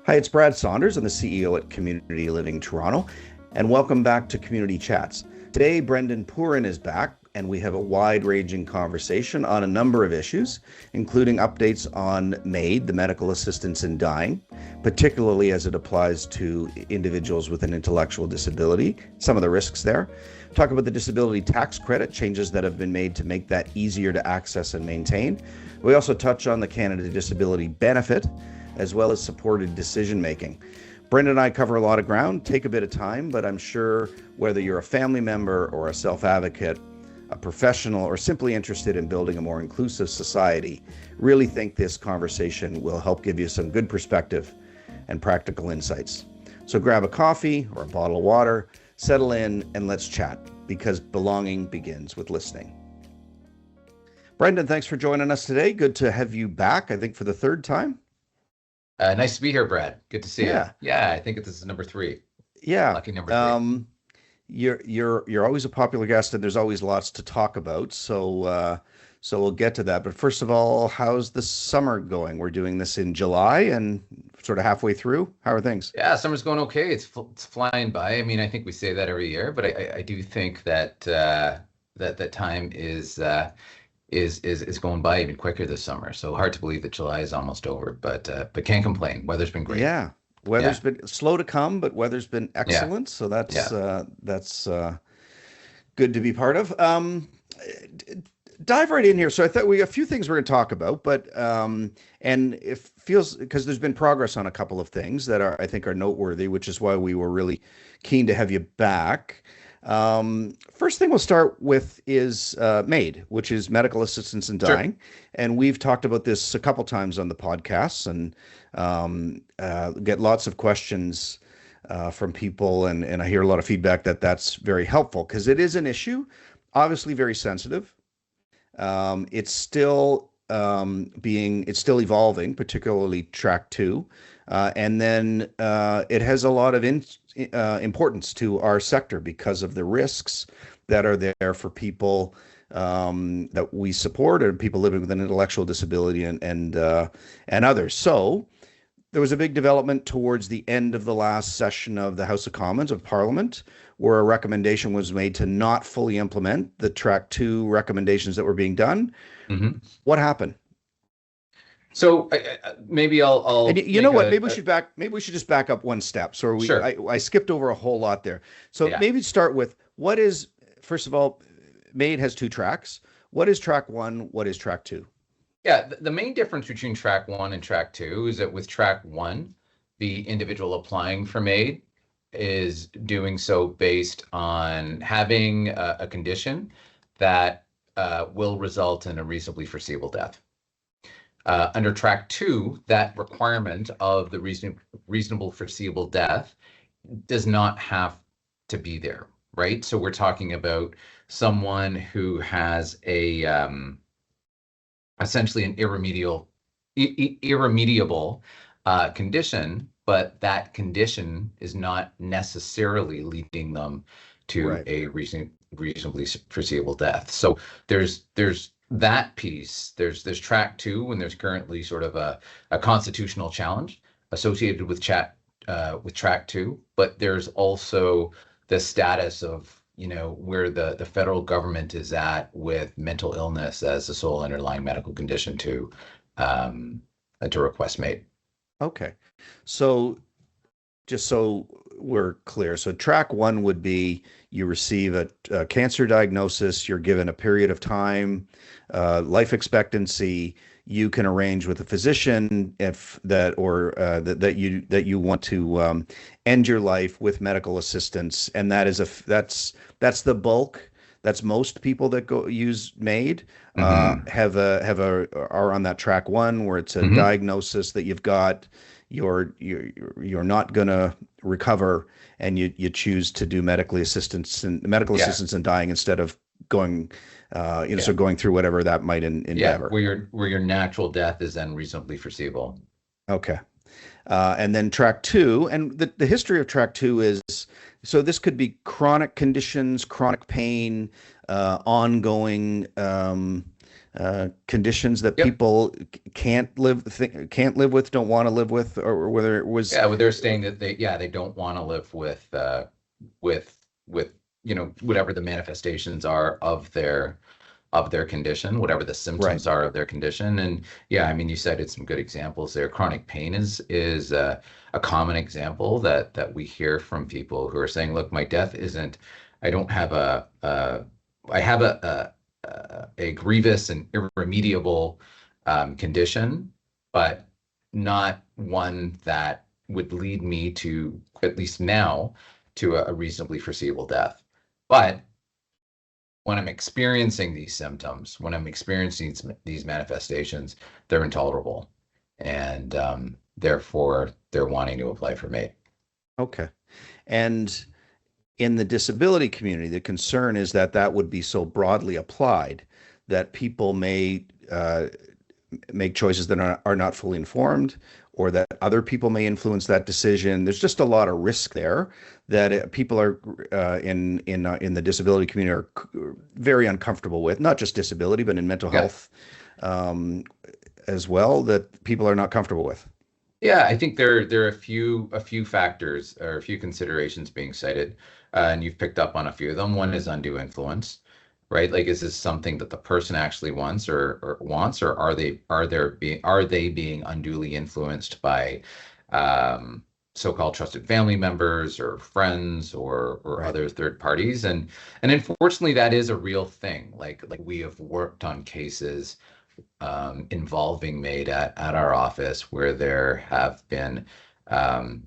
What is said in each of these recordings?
Hi, it's Brad Saunders. I'm the CEO at Community Living Toronto, and welcome back to Community Chats. Today, Brendon Pooran is back, and we have a wide-ranging conversation on a number of issues, including updates on MAID, the medical assistance in dying, particularly as it applies to individuals with an intellectual disability, some of the risks there. Talk about the disability tax credit, changes that have been made to make that easier to access and maintain. We also touch on the Canada Disability Benefit, as well as supported decision-making. Brendon and I cover a lot of ground, take a bit of time, but I'm sure whether you're a family member or a self-advocate, a professional, or simply interested in building a more inclusive society, really think this conversation will help give you some good perspective and practical insights. So grab a coffee or a bottle of water, settle in, and let's chat, because belonging begins with listening. Brendon, thanks for joining us today. Good to have you back, I think for the third time. Nice to be here, Brad. Good to see you. Yeah, I think this is number 3. Yeah. Lucky number 3. You're always a popular guest, and there's always lots to talk about. So we'll get to that. But first of all, how's the summer going? We're doing this in July and sort of halfway through. How are things? Yeah, summer's going okay. It's flying by. I mean, I think we say that every year, but I do think that that time is going by even quicker this summer. So hard to believe that July is almost over, but can't complain. Weather's been great. Yeah, weather's been slow to come, but weather's been excellent. So that's good to be part of. Dive right in here. So I thought we a few things we're going to talk about, but and it feels because there's been progress on a couple of things that I think are noteworthy, which is why we were really keen to have you back. First thing we'll start with is MAID, which is medical assistance in dying. Sure. And we've talked about this a couple times on the podcasts and get lots of questions from people. And I hear a lot of feedback that that's very helpful because it is an issue, obviously very sensitive. It's still it's still evolving, particularly track 2. And then it has a lot of importance to our sector because of the risks that are there for people that we support or people living with an intellectual disability and others. So there was a big development towards the end of the last session of the House of Commons of Parliament, where a recommendation was made to not fully implement the track 2 recommendations that were being done. Mm-hmm. What happened? So maybe I'll and you know what? Maybe we should just back up one step. So sure. I skipped over a whole lot there. So maybe start with what is, first of all, MAID has 2 tracks. What is track 1? What is track 2? Yeah, the main difference between track 1 and track 2 is that with track 1, the individual applying for MAID is doing so based on having a condition that will result in a reasonably foreseeable death. Under track 2, that requirement of the reasonable foreseeable death does not have to be there, right? So we're talking about someone who has a essentially an irremediable condition, but that condition is not necessarily leading them to a reasonably foreseeable death. So there's that piece. There's track 2, and there's currently sort of a constitutional challenge associated with track 2, but there's also the status of where the federal government is at with mental illness as the sole underlying medical condition to request MAID. Okay, so just so we're clear, so track 1 would be you receive a cancer diagnosis, you're given a period of time, life expectancy. You can arrange with a physician that you want to end your life with medical assistance, and that's the bulk. That's most people that use MAID are on that track 1 where it's a diagnosis that you've got. You're not gonna recover, and you choose to do medical assistance in dying instead of going so going through whatever that might endeavor. Where your natural death is then reasonably foreseeable. Okay. And then track 2, and the history of track 2 is, so this could be chronic conditions, chronic pain, ongoing conditions that Yep. people can't live with, don't want to live with, or whether it was Yeah, well, they're saying that they don't want to live with whatever the manifestations are of their condition, whatever the right. symptoms are of their condition. And yeah, I mean, you cited some good examples there. Chronic pain is a common example that we hear from people who are saying, "Look, my death isn't. I don't have I have a grievous and irremediable condition, but not one that would lead me to, at least now, to a reasonably foreseeable death. But when I'm experiencing these symptoms, when I'm experiencing these manifestations, they're intolerable, and therefore they're wanting to apply for MAID." Okay. And in the disability community, the concern is that that would be so broadly applied that people may make choices that are not fully informed, or that other people may influence that decision. There's just a lot of risk there that people are in the disability community are very uncomfortable with, not just disability, but in mental Yeah. health um, as well, that people are not comfortable with. Yeah, I think there are a few factors or a few considerations being cited, and you've picked up on a few of them. One is undue influence, right? Like, is this something that the person actually wants, or are they being unduly influenced by so-called trusted family members or friends or Right. other third parties? And unfortunately, that is a real thing. Like we have worked on cases involving MAID at our office where there have been um,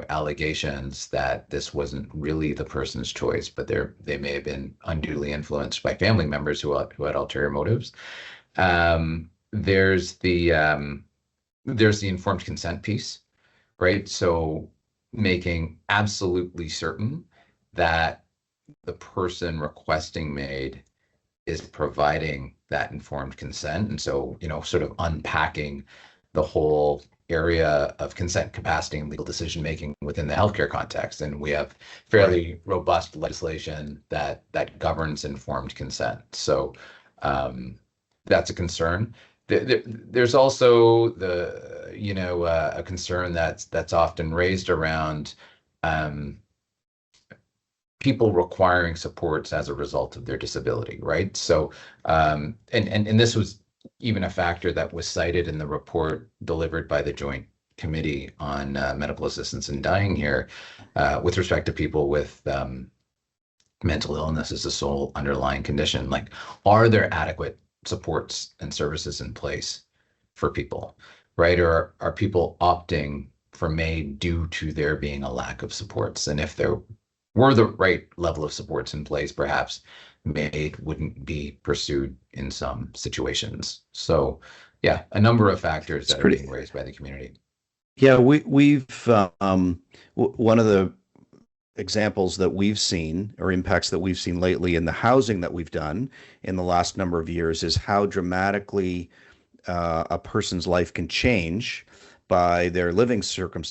allegations that this wasn't really the person's choice, but they may have been unduly influenced by family members who had ulterior motives. There's the informed consent piece, right? So making absolutely certain that the person requesting MAID is providing that informed consent. And so, sort of unpacking the whole area of consent capacity and legal decision making within the healthcare context. And we have Right. fairly robust legislation that governs informed consent. So that's a concern. There's also a concern that's often raised around um, people requiring supports as a result of their disability, right? So, and this was even a factor that was cited in the report delivered by the Joint Committee on Medical Assistance in Dying here, with respect to people with mental illness as a sole underlying condition. Like, are there adequate supports and services in place for people, right? Or are people opting for MAID due to there being a lack of supports? And if there were the right level of supports in place, perhaps MAID wouldn't be pursued in some situations. So, yeah, a number of factors It's that are pretty. being raised by the community. Yeah, we've one of the examples that we've seen, or impacts that we've seen lately in the housing that we've done in the last number of years, is how dramatically a person's life can change by their living situation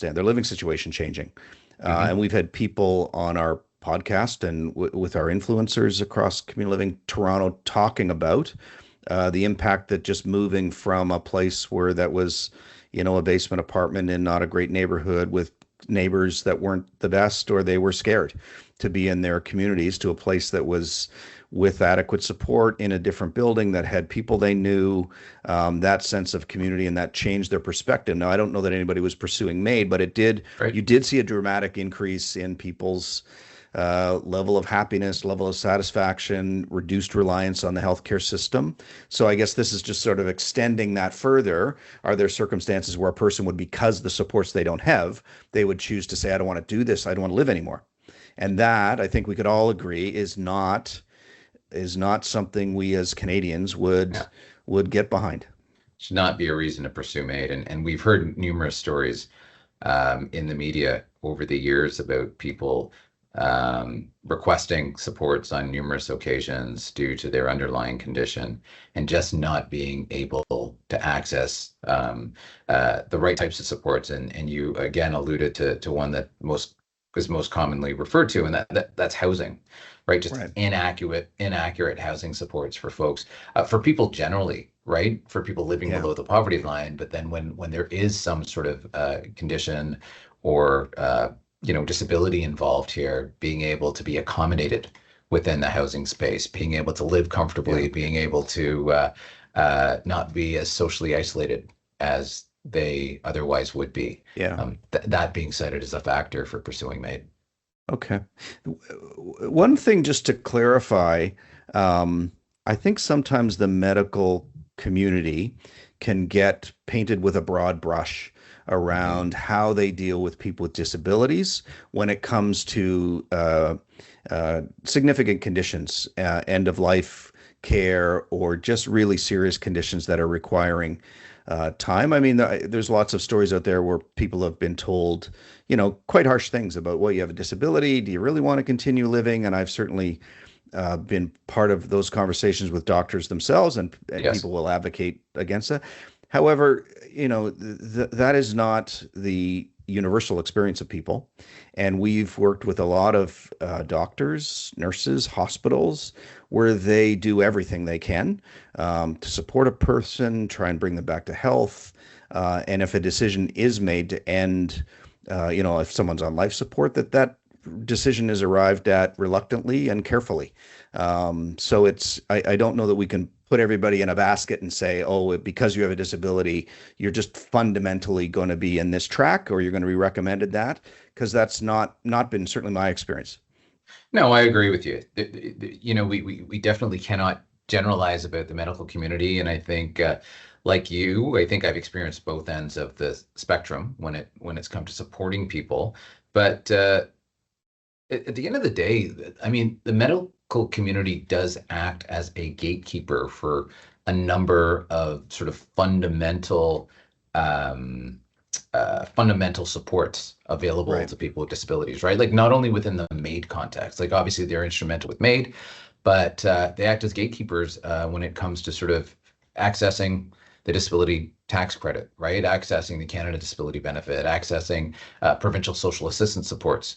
changing. And Hmm. we've had people on our podcast and with our influencers across community living Toronto talking about the impact that just moving from a place where that was, a basement apartment in not a great neighborhood with neighbors that weren't the best, or they were scared to be in their communities, to a place that was with adequate support in a different building that had people they knew, that sense of community, and that changed their perspective. Now, I don't know that anybody was pursuing MAID, but Right. you did see a dramatic increase in people's level of happiness, level of satisfaction, reduced reliance on the healthcare system. So I guess this is just sort of extending that further. Are there circumstances where a person would, because the supports they don't have, they would choose to say, I don't want to do this, I don't want to live anymore? And that, I think we could all agree, is not something we as Canadians Yeah. would get behind. Should not be a reason to pursue MAID. And we've heard numerous stories in the media over the years about people requesting supports on numerous occasions due to their underlying condition and just not being able to access the right types of supports. And you again alluded to one that is most commonly referred to, and that's housing, right? Just Right. inaccurate housing supports for folks, for people generally, right? For people living Yeah. below the poverty line. But then when there is some sort of condition or disability involved here, being able to be accommodated within the housing space, being able to live Yeah. comfortably, being able to not be as socially isolated as they otherwise would be. Yeah. That being cited as a factor for pursuing MAID. Okay. One thing just to clarify, um, I think sometimes the medical community can get painted with a broad brush Mm. around how they deal with people with disabilities when it comes to significant conditions, end of life care, or just really serious conditions that are requiring time. I mean, there's lots of stories out there where people have been told, quite harsh things about, well, you have a disability. Do you really want to continue living? And I've certainly been part of those conversations with doctors themselves, and Yes. people will advocate against that. However, that is not the universal experience of people. And we've worked with a lot of doctors, nurses, hospitals, where they do everything they can to support a person, try and bring them back to health. And if a decision is made to end, if someone's on life support, that decision is arrived at reluctantly and carefully. So I don't know that we can put everybody in a basket and say, oh, because you have a disability, you're just fundamentally going to be in this track, or you're going to be recommended that, because that's not been certainly my experience. No, I agree with you. We definitely cannot generalize about the medical community, and I think, like you, I think I've experienced both ends of the spectrum when it's come to supporting people. But at the end of the day, I mean, the medical community does act as a gatekeeper for a number of sort of um, fundamental supports available Right. to people with disabilities, right? Like not only within the MAID context, like obviously they're instrumental with MAID, but they act as gatekeepers when it comes to sort of accessing the disability tax credit, right? Accessing the Canada Disability Benefit, accessing provincial social assistance supports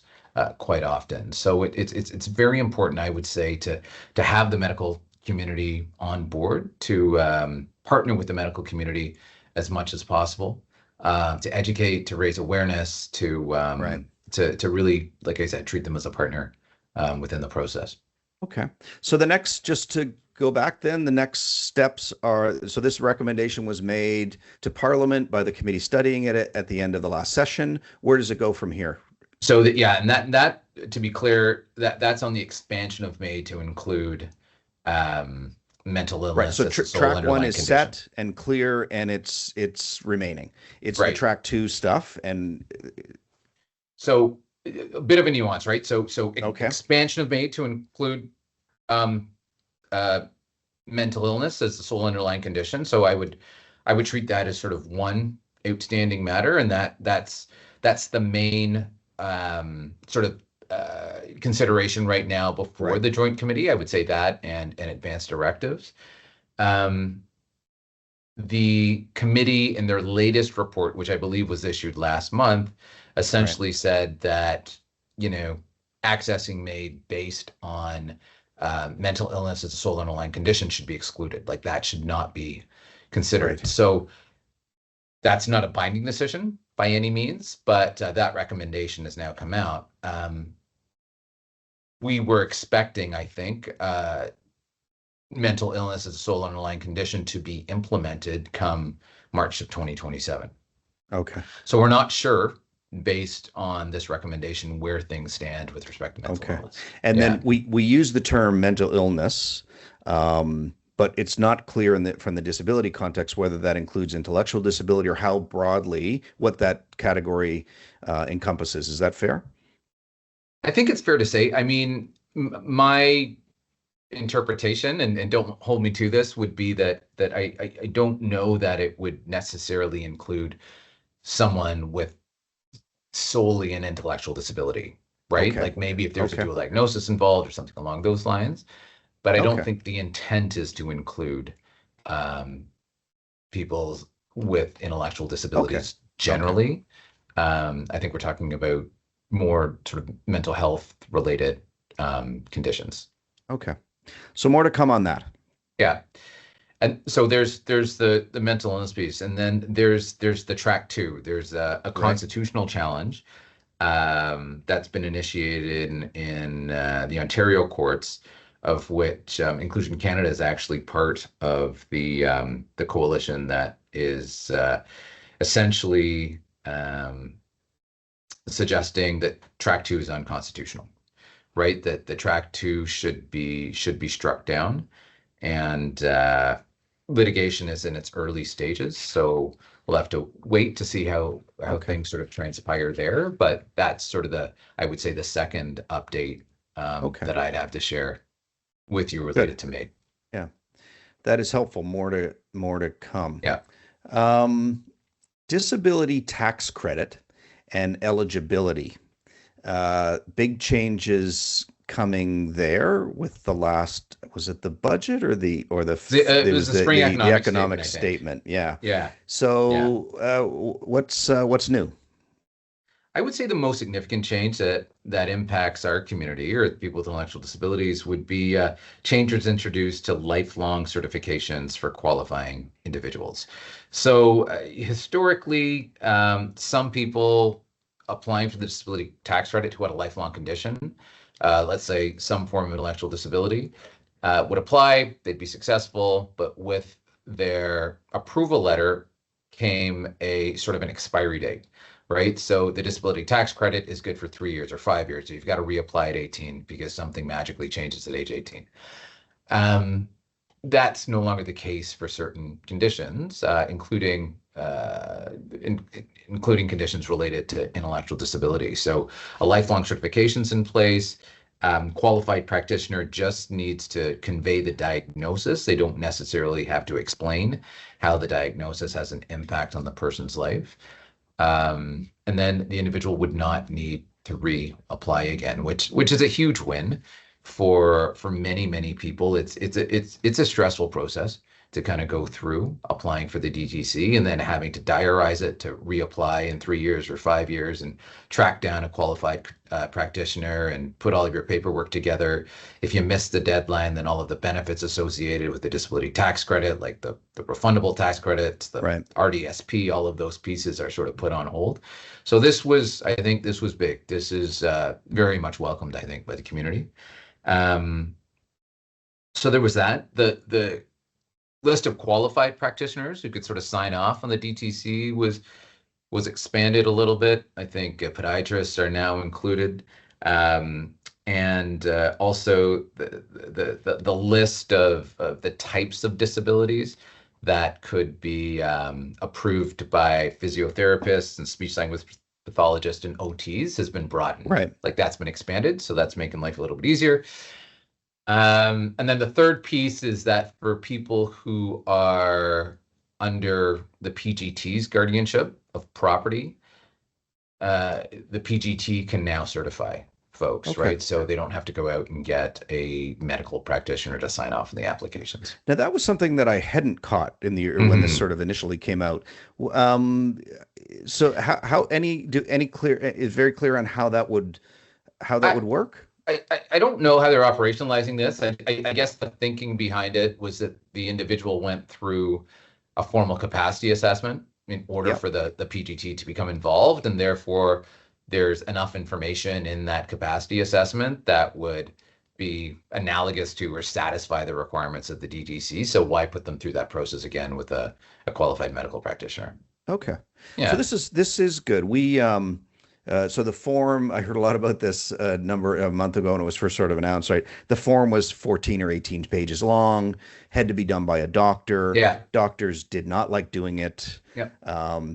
quite often. So it's very important, I would say, to have the medical community on board, to partner with the medical community as much as possible, to educate, to raise awareness, Right. to really, like I said, treat them as a partner within the process. Okay. So just to go back then, the next steps are, so this recommendation was made to Parliament by the committee studying it at the end of the last session. Where does it go from here? So that, yeah, and that to be clear, that's on the expansion of MAID to include mental Right. illness So as the sole track one underlying is condition. set and clear, and it's remaining. It's the Right. track two stuff, and So a bit of a nuance, right? So okay. expansion of MAID to include um, uh, mental illness as the sole underlying condition. So I would treat that as sort of one outstanding matter, and that's the main sort of consideration right now before Right. the joint committee. I would say that and advanced directives. Um, the committee in their latest report, which I believe was issued last month, Right. essentially said that, you know, accessing MAID based on mental illness as a sole underlying condition should be excluded. Like that should not be Right. considered. So that's not a binding decision by any means, but that recommendation has now come out. We were expecting, I think, mental illness as a sole underlying condition to be implemented come March of 2027. Okay. So we're not sure, based on this recommendation, where things stand with respect to mental Okay. illness. And Yeah. then we use the term mental illness, but it's not clear from the disability context whether that includes intellectual disability or how broadly what that category encompasses. Is that fair? I think it's fair to say, I mean, my interpretation, and don't hold me to this, would be that I don't know that it would necessarily include someone with solely an intellectual disability, right? Okay. Like maybe if there's a Okay. dual diagnosis involved or something along those lines, but I don't Okay. think the intent is to include um, people with intellectual Okay. disabilities Okay. generally. I think we're talking about more sort of mental health related conditions. Okay. So more to come on that. Yeah. And so there's the mental illness piece, and then there's the track two. There's a Right. constitutional challenge that's been initiated in the Ontario courts, of which Inclusion Canada is actually part of the coalition that is essentially suggesting that track two is unconstitutional, right? That the track two should be struck down, and litigation is in its early stages. So we'll have to wait to see how Okay. things sort of transpire there. But that's sort of I would say, the second update Okay. that I'd have to share with you Good. related to MAID. Yeah. That is helpful. More to come. Yeah. Um, disability tax credit and eligibility. Big changes coming there with the last, was it the budget or It was the spring economic economic statement, I think. statement? Yeah. Yeah. Yeah. So what's new? I would say the most significant change that impacts our community or people with intellectual disabilities would be changes introduced to lifelong certifications for qualifying individuals. So historically, some people applying for the disability tax credit who had a lifelong condition, let's say some form of intellectual disability, would apply, they'd be successful, but with their approval letter came a sort of an expiry date. Right. So the disability tax credit is good for 3 years or 5 years. So you've got to reapply at 18 because something magically changes at age 18. That's no longer the case for certain conditions, including conditions related to intellectual disability. So a lifelong certification's in place. Qualified practitioner just needs to convey the diagnosis. They don't necessarily have to explain how the diagnosis has an impact on the person's life. And then the individual would not need to reapply again, which is a huge win for many people. It's a stressful process to kind of go through applying for the DTC and then having to diarize it to reapply in 3 years or 5 years and track down a qualified practitioner and put all of your paperwork together. If you miss the deadline, then all of the benefits associated with the disability tax credit, like the refundable tax credits, the Right. RDSP, all of those pieces are sort of put on hold. So I think this was big. This is very much welcomed, I think, by the community. So there was that. The list of qualified practitioners who could sort of sign off on the DTC was expanded a little bit. I think podiatrists are now included, and also the list of the types of disabilities that could be approved by physiotherapists and speech language pathologists and OTs has been broadened. Right. Like that's been expanded, so that's making life a little bit easier. And then the third piece is that for people who are under the PGT's guardianship of property, the PGT can now certify folks, Okay. right? So they don't have to go out and get a medical practitioner to sign off on the applications. Now that was something that I hadn't caught in when this Mhm. sort of initially came out. So how is very clear on how that would work? I don't know how they're operationalizing this. I guess the thinking behind it was that the individual went through a formal capacity assessment in order Yep. for the PGT to become involved, and therefore there's enough information in that capacity assessment that would be analogous to or satisfy the requirements of the DTC. So why put them through that process again with a qualified medical practitioner? Okay. So Yeah. this is good. So the form, I heard a lot about this a month ago when it was first sort of announced, right? The form was 14 or 18 pages long, had to be done by a doctor. Yeah. Doctors did not like doing it. Yeah.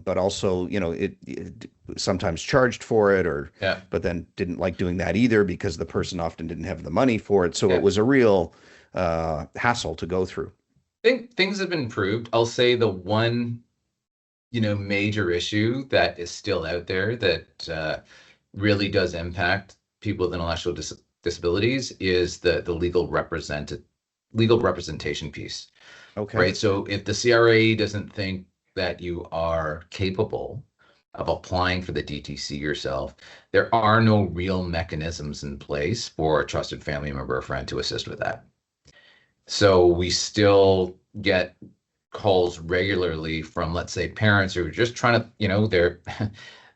But also, it sometimes charged for it Yeah. but then didn't like doing that either because the person often didn't have the money for it. So Yeah. it was a real hassle to go through. I think things have been improved. I'll say the one major issue that is still out there that really does impact people with intellectual disabilities is the legal representation piece. Okay. Right. So if the CRA doesn't think that you are capable of applying for the DTC yourself, there are no real mechanisms in place for a trusted family member or friend to assist with that. So we still get calls regularly from, let's say, parents who are just trying to,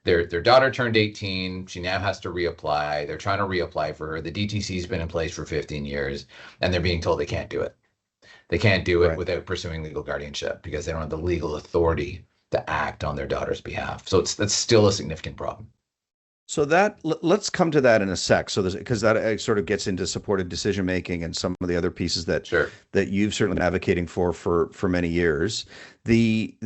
their daughter turned 18. She now has to reapply. They're trying to reapply for her. The DTC's been in place for 15 years, and they're being told they can't do it. They can't do it Right. without pursuing legal guardianship because they don't have the legal authority to act on their daughter's behalf. So that's still a significant problem. So that let's come to that in a sec. So because that sort of gets into supported decision making and some of the other pieces Sure. that you've certainly been advocating for many years. The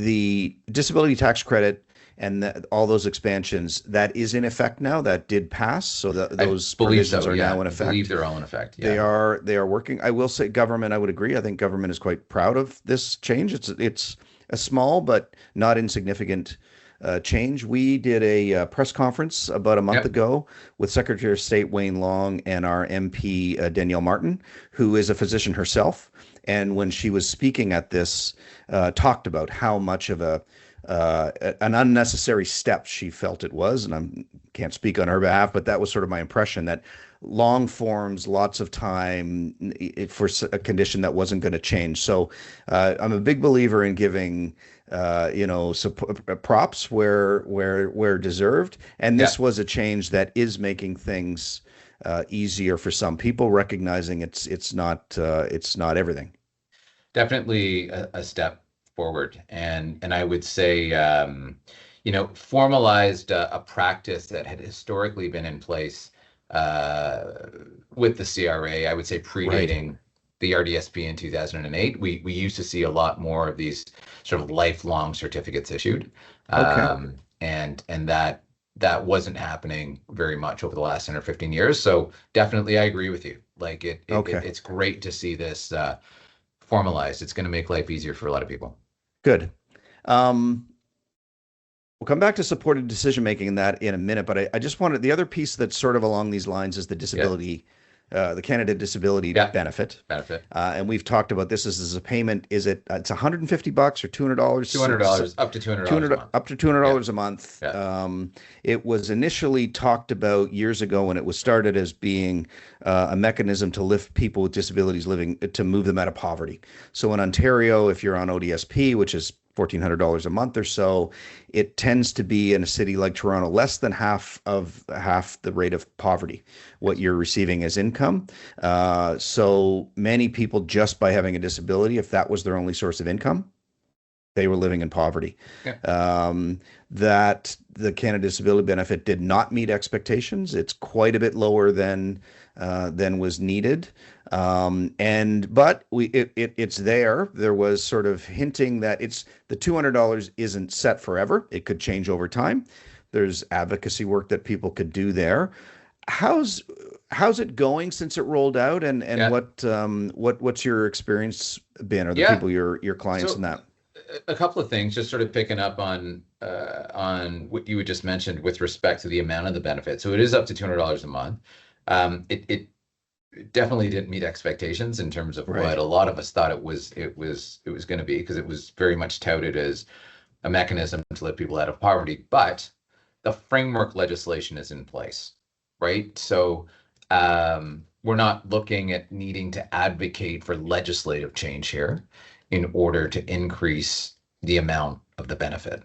disability tax credit and all those expansions that is in effect now. That did pass. So those provisions are now in effect. I believe they're all in effect. Yeah. They are working. I will say government. I would agree. I think government is quite proud of this change. It's a small but not insignificant change. We did a press conference about a month ago with Secretary of State Wayne Long and our MP Danielle Martin, who is a physician herself. And when she was speaking at this, talked about how much of an unnecessary step she felt it was. And I can't speak on her behalf, but that was sort of my impression, that long forms, lots of time for a condition that wasn't going to change. So I'm a big believer in giving props where deserved. And this was a change that is making things easier for some people, recognizing it's not everything. Definitely a step forward, and I would say formalized a practice that had historically been in place with the CRA. I would say predating the RDSP in 2008. We used to see a lot more of these sort of lifelong certificates issued, and that wasn't happening very much over the last 10 or 15 years. So definitely, I agree with you. Like it's great to see this formalized. It's going to make life easier for a lot of people. Good. We'll come back to supported decision making in a minute, but I just wanted, the other piece that's sort of along these lines is the disability, the Canada Disability benefit. And we've talked about this as a payment. Is it's $150 or $200? $200, up to $200 up to $200 a month. It was initially talked about years ago when it was started as being a mechanism to lift people with disabilities to move them out of poverty. So in Ontario, if you're on ODSP, which is $1,400 a month or so, it tends to be in a city like Toronto less than half the rate of poverty, what you're receiving as income. So many people, just by having a disability, if that was their only source of income, they were living in poverty. That the Canada Disability Benefit did not meet expectations. It's quite a bit lower than was needed. But it's there. There was sort of hinting that the $200 isn't set forever. It could change over time. There's advocacy work that people could do there. How's it going since it rolled out, and what's your experience been, or the people your clients in that? A couple of things, just sort of picking up on what you had just mentioned with respect to the amount of the benefit. So it is up to $200 a month. It definitely didn't meet expectations in terms of what a lot of us thought it was going to be, because it was very much touted as a mechanism to lift people out of poverty. But the framework legislation is in place, right? So we're not looking at needing to advocate for legislative change here in order to increase the amount of the benefit,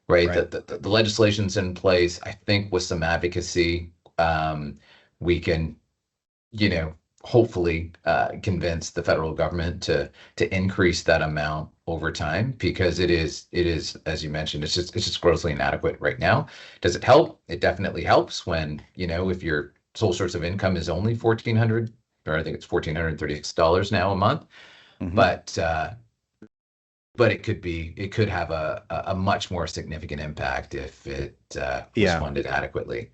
right? The legislation's in place. I think with some advocacy, we can, hopefully convince the federal government to increase that amount over time, because it is, as you mentioned, it's just grossly inadequate right now. Does it help? It definitely helps when, if your sole source of income is only $1,400, or I think it's $1,436 now a month. Mm-hmm. But it could have a much more significant impact if it was funded adequately.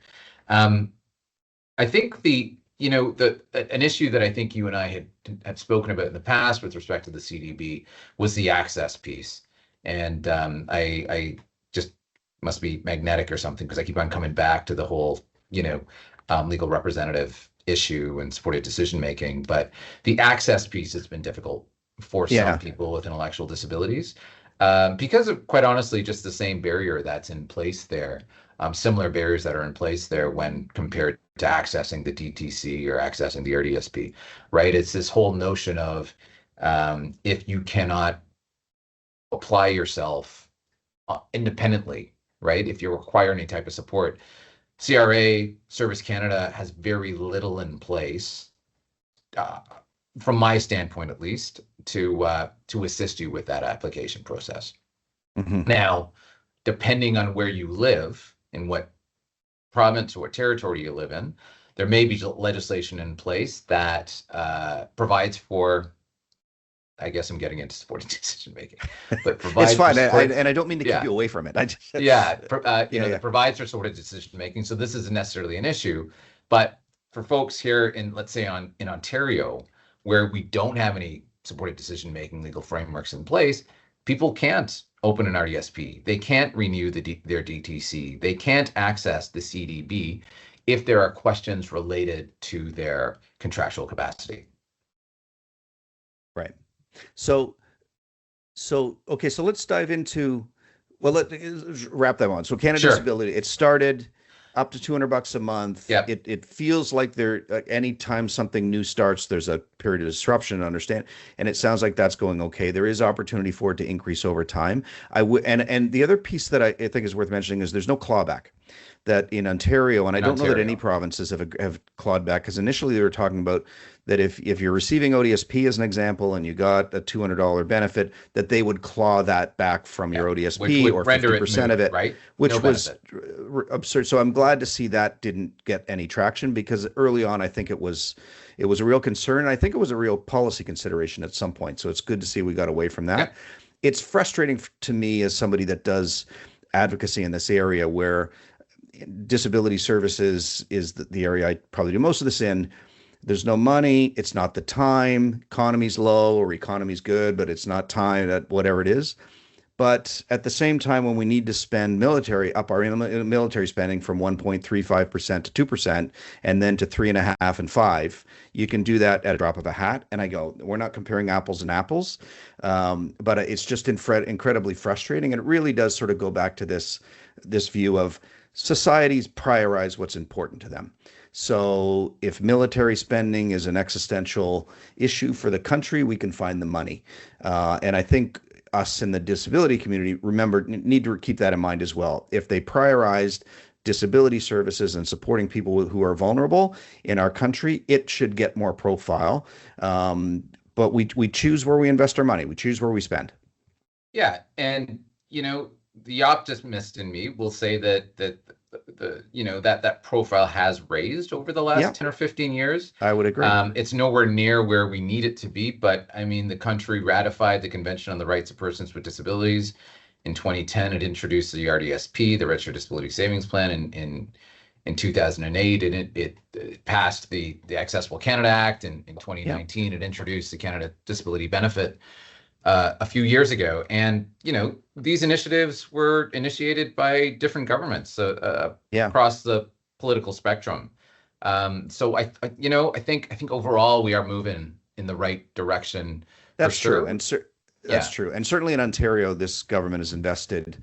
I think an issue that I think you and I had spoken about in the past with respect to the CDB was the access piece. And I just must be magnetic or something, because I keep on coming back to the whole, legal representative issue and supported decision making. But the access piece has been difficult for some people with intellectual disabilities. because of, quite honestly, just the same barrier that's in place there, similar barriers that are in place there when compared to accessing the DTC or accessing the RDSP, right? It's this whole notion of if you cannot apply yourself independently, right? If you require any type of support, CRA, Service Canada has very little in place, uh, from my standpoint at least, to assist you with that application process. Mm-hmm. Now, depending on where you live, in what province or what territory you live in, there may be legislation in place that provides for, I guess I'm getting into supporting decision making, but It's provides for fine. support. And I don't mean to keep Yeah, you away from it. I just, yeah, yeah. that provides for sort of decision making. So this isn't necessarily an issue, but for folks here in, let's say, in Ontario, where we don't have any supported decision making legal frameworks in place, people can't open an RDSP. They can't renew their DTC. They can't access the CDB if there are questions related to their contractual capacity. Right. So, okay, so let's dive into, well, let's wrap that on. So Canada Sure. Disability, it started up to $200 a month. Yep. It feels like anytime something new starts, there's a period of disruption, understand, and it sounds like that's going okay. There is opportunity for it to increase over time. And the other piece that I think is worth mentioning is there's no clawback. That in Ontario, and I don't know that any provinces have clawed back, because initially they were talking about that if you're receiving ODSP as an example and you got a $200 benefit, that they would claw that back from your ODSP or 50% of it, right? Which was absurd. So I'm glad to see that didn't get any traction, because early on I think it was a real concern, and I think it was a real policy consideration at some point. So it's good to see we got away from that. Yeah. It's frustrating to me as somebody that does advocacy in this area, where disability services is the area I probably do most of this in. There's no money. It's not the time. Economy's low, or economy's good, but it's not time, that whatever it is. But at the same time, when we need to spend up our military spending from 1.35% to 2%, and then to 3.5% and 5%, you can do that at a drop of a hat. And I go, we're not comparing apples and apples, but it's just incredibly frustrating. And it really does sort of go back to this view of societies prioritize what's important to them. So if military spending is an existential issue for the country, we can find the money. And I think us in the disability community, need to keep that in mind as well. If they prioritized disability services and supporting people who are vulnerable in our country, it should get more profile. But we choose where we invest our money. We choose where we spend. Yeah, and the optimist in me will say that that profile has raised over the last 10 or 15 years. I would agree. It's nowhere near where we need it to be, but I mean, the country ratified the Convention on the Rights of Persons with Disabilities in 2010. It introduced the RDSP, the Registered Disability Savings Plan, in 2008, and it passed the Accessible Canada Act in 2019. It introduced the Canada Disability Benefit a few years ago. And, these initiatives were initiated by different governments across the political spectrum. So I think overall we are moving in the right direction. That's true. And that's true. And certainly in Ontario, this government has invested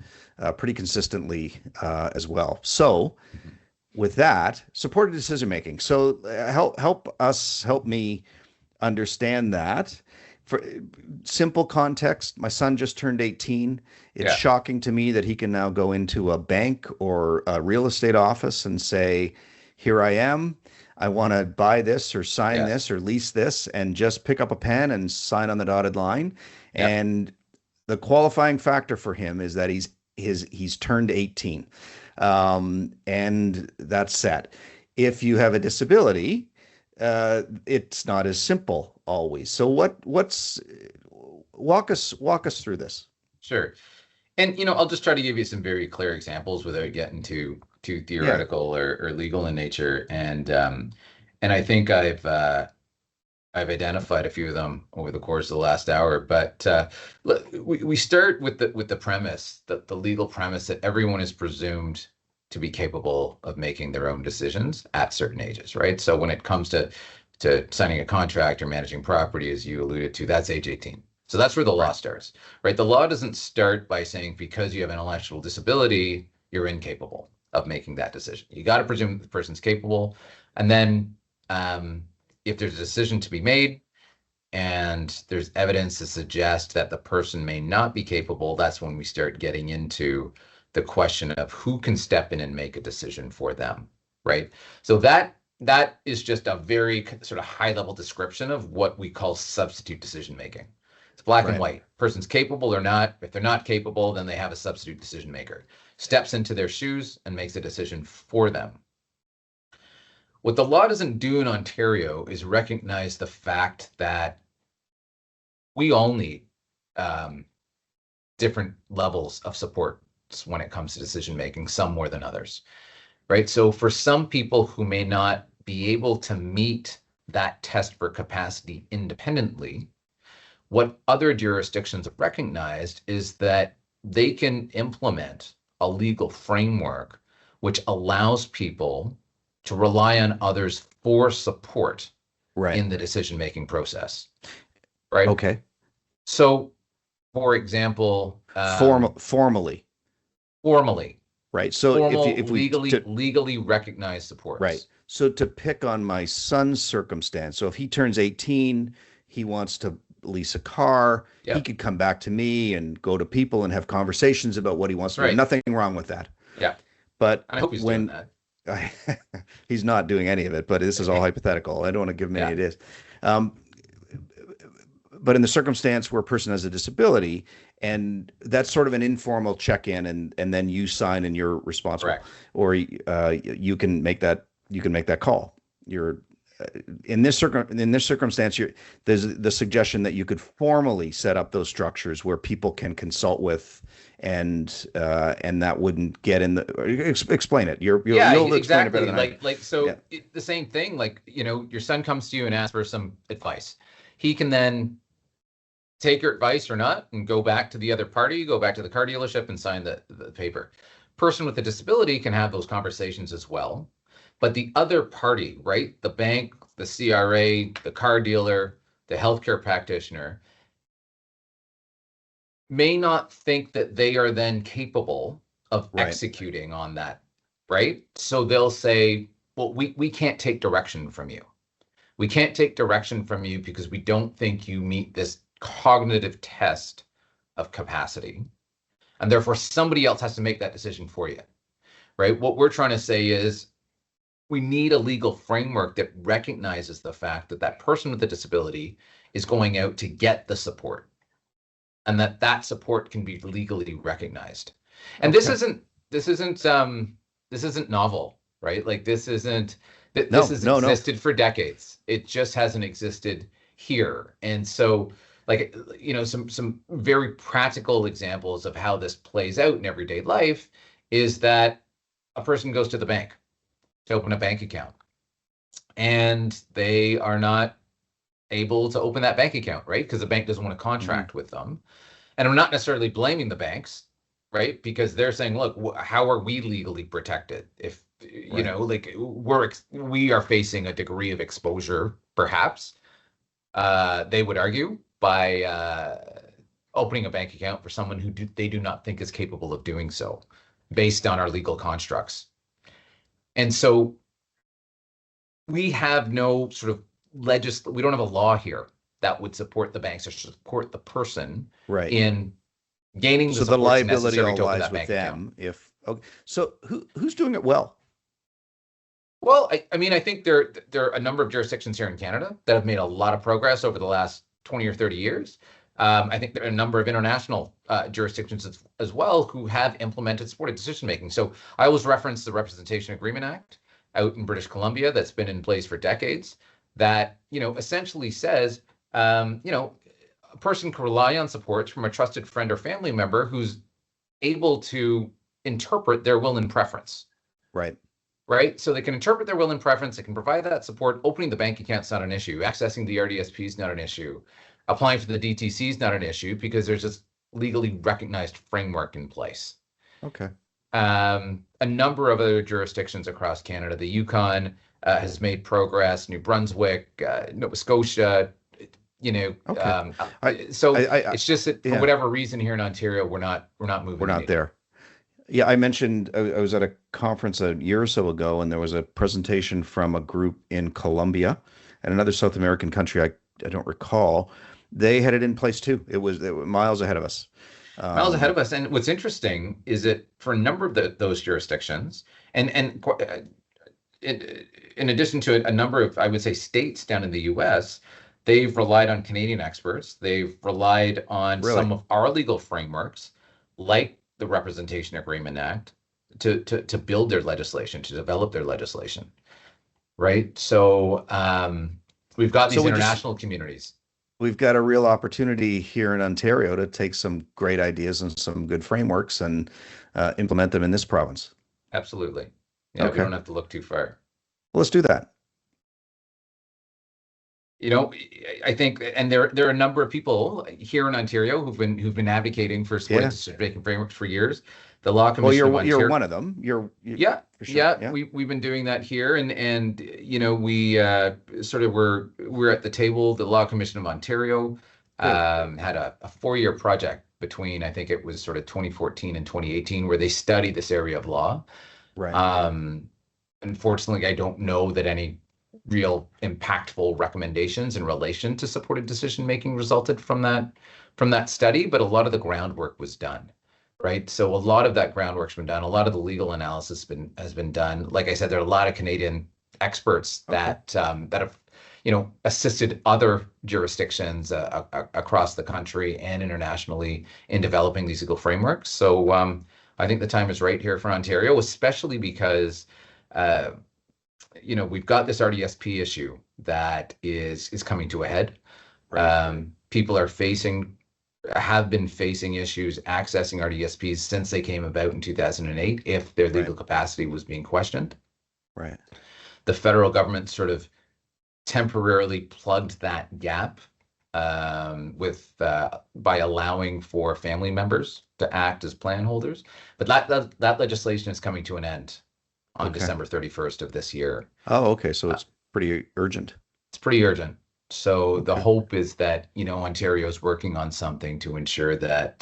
pretty consistently as well. So with that, supported decision making. So help me understand that. For simple context, my son just turned 18. It's shocking to me that he can now go into a bank or a real estate office and say, here I am. I want to buy this or sign this or lease this, and just pick up a pen and sign on the dotted line. And the qualifying factor for him is that he's turned 18. And that's set. If you have a disability, it's not as simple always. So walk us through this. Sure. And I'll just try to give you some very clear examples without getting too theoretical or legal in nature. And I think I've identified a few of them over the course of the last hour. But we start with the premise, the legal premise, that everyone is presumed to be capable of making their own decisions at certain ages, right? So when it comes to signing a contract or managing property, as you alluded to, that's age 18. So that's where the law Right. starts, right? The law doesn't start by saying because you have an intellectual disability, you're incapable of making that decision. You got to presume the person's capable. And then if there's a decision to be made and there's evidence to suggest that the person may not be capable, that's when we start getting into the question of who can step in and make a decision for them, right? So that is just a very sort of high level description of what we call substitute decision making. It's black and Right. white. Person's capable or not. If they're not capable, then they have a substitute decision maker. Steps into their shoes and makes a decision for them. What the law doesn't do in Ontario is recognize the fact that we all need different levels of support when it comes to decision making, some more than others, right? So for some people who may not be able to meet that test for capacity independently, what other jurisdictions have recognized is that they can implement a legal framework which allows people to rely on others for support Right. in the decision-making process, right? Okay. So, for example, Formally. formally, Right. So formal, if we legally recognized supports. right. So to pick on my son's circumstance, so if he turns 18, he wants to lease a car, he Yep. could come back to me and go to people and have conversations about what he wants to do. Right. Nothing wrong with that. Yeah. But And I hope he's doing that. he's not doing any of it, but this is all hypothetical. I don't want to give him any ideas. But in the circumstance where a person has a disability, and that's sort of an informal check-in, and then you sign and you're responsible, Correct. or you can make that call. You're in this circumstance, there's the suggestion that you could formally set up those structures where people can consult with, and that wouldn't get in the. Explain it. You'll explain exactly. it better than I. The same thing. Like, your son comes to you and asks for some advice. He can then take your advice or not and go back to the other party, go back to the car dealership and sign the paper. Person with a disability can have those conversations as well. But the other party, right? The bank, the CRA, the car dealer, the healthcare practitioner may not think that they are then capable of executing on that, right? So they'll say, well, we can't take direction from you. We can't take direction from you because we don't think you meet this cognitive test of capacity. And therefore, somebody else has to make that decision for you, right? What we're trying to say is we need a legal framework that recognizes the fact that that person with a disability is going out to get the support, and that support can be legally recognized. And this isn't novel, right? Like this has existed for decades. It just hasn't existed here. And so, like, some very practical examples of how this plays out in everyday life is that a person goes to the bank to open a bank account, and they are not able to open that bank account, right? Because the bank doesn't want to contract with them. And I'm not necessarily blaming the banks, right? Because they're saying, look, how are we legally protected if like we are facing a degree of exposure, perhaps they would argue, by opening a bank account for someone who they do not think is capable of doing so, based on our legal constructs. And so we have no sort of we don't have a law here that would support the banks or support the person in gaining the the liability necessary all to open lies that with bank them. account. So who's doing it well? Well, I mean, I think there are a number of jurisdictions here in Canada that have made a lot of progress over the last 20 or 30 years. I think there are a number of international jurisdictions as well who have implemented supported decision making. So I always reference the Representation Agreement Act out in British Columbia that's been in place for decades, that essentially says a person can rely on support from a trusted friend or family member who's able to interpret their will and preference. Right. So they can interpret their will and preference. They can provide that support. Opening the bank account's not an issue. Accessing the RDSP is not an issue. Applying for the DTC is not an issue because there's this legally recognized framework in place. Okay. A number of other jurisdictions across Canada, the Yukon has made progress, New Brunswick, Nova Scotia, Okay. I, so I it's just that for yeah, whatever reason here in Ontario, we're not we're moving the not needle. there. Yeah, I mentioned I was at a conference a year or so ago, and there was a presentation from a group in Colombia and another South American country. I don't recall. They had it in place too. It was miles ahead of us. Miles ahead Um, of us. And what's interesting is that for a number of those jurisdictions, and in, in addition to a number of, I would say, states down in the U.S., they've relied on Canadian experts. They've relied on really, some of our legal frameworks, like the Representation Agreement Act, to build their legislation, to develop their legislation, right? So we've got so these we just international communities. we've got a real opportunity here in Ontario to take some great ideas and some good frameworks and implement them in this province. Absolutely. Yeah, we Okay, don't have to look too far. well, let's do that. You know, I think, and there are a number of people here in Ontario who've been advocating for supported Yeah. decision-making frameworks for years. The Law Well, Commission of you're Ontario, one of them. You yeah, for sure. yeah, Yeah. we've been doing that here, and we sort of we're at the table. The Law Commission of Ontario Good. had a 4-year project between, I think it was sort of 2014 and 2018, where they studied this area of law. Right. Um, Unfortunately, I don't know that any real impactful recommendations in relation to supported decision making resulted from that study, but a lot of the groundwork was done, right? So a lot of that groundwork's been done. A lot of the legal analysis has been done. Like I said, there are a lot of Canadian experts Okay. that have assisted other jurisdictions across the country and internationally in developing these legal frameworks. So I think the time is right here for Ontario, especially because uh, we've got this RDSP issue that is coming to a head. Right. People have been facing issues accessing RDSPs since they came about in 2008, if their Right. legal capacity was being questioned. Right. The federal government sort of temporarily plugged that gap with by allowing for family members to act as plan holders. But that legislation is coming to an end on Okay. December 31st of this year. Oh, okay. So Uh, it's pretty urgent. it's pretty urgent. So the Okay. hope is that Ontario is working on something to ensure that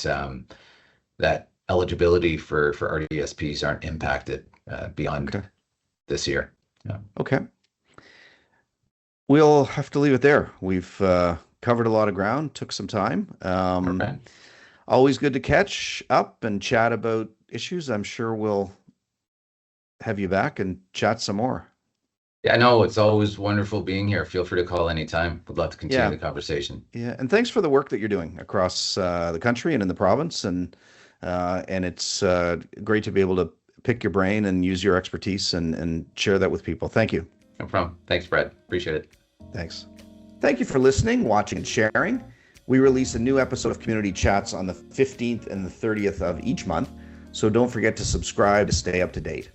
that eligibility for RDSPs aren't impacted beyond Okay. this year. Yeah. Okay. We'll have to leave it there. We've covered a lot of ground, took some time. Okay. Always good to catch up and chat about issues. I'm sure we'll have you back and chat some more. Yeah, no, it's always wonderful being here. Feel free to call anytime. Would love to continue Yeah. the conversation. Yeah. And thanks for the work that you're doing across the country and in the province. And it's great to be able to pick your brain and use your expertise and share that with people. Thank you. No problem. Thanks, Brad. Appreciate it. Thanks. Thank you for listening, watching, and sharing. We release a new episode of Community Chats on the 15th and the 30th of each month, so don't forget to subscribe to stay up to date.